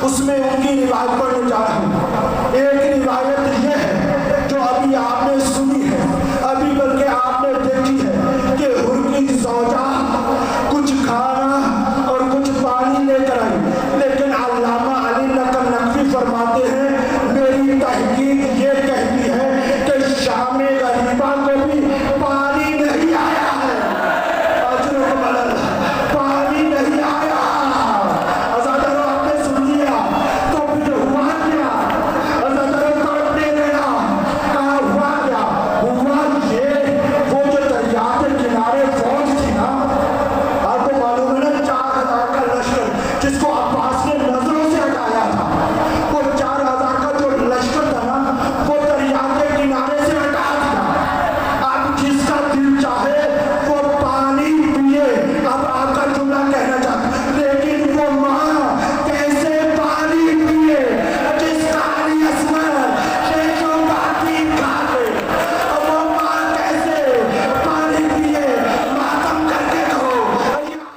اس میں ان کی روایت پڑھنے جا رہا ہوں. ایک روایت یہ ہے جو ابھی آپ نے سنی ہے، ابھی بلکہ آپ نے دیکھی ہے کہ حر کی زوجہ کچھ کھانا اور کچھ پانی لے کر آئی، لیکن علامہ علی نقوی فرماتے ہیں میری تحقیق یہ کہتی ہے کہ شام غریباں کو بھی پانی نہیں آیا ہے. اجرکم اللہ، پانی نہیں آیا. ازادارو آپ نے سن لیا تو پھر ہوا کیا؟ ازادارو توڑنے گیا، کہا ہوا کیا؟ ہوا یہ وہ جو دریا کے کنارے فوج تھی نا، آپ کو معلوم ہے نا 4000 کا لشکر جس کو عباس نے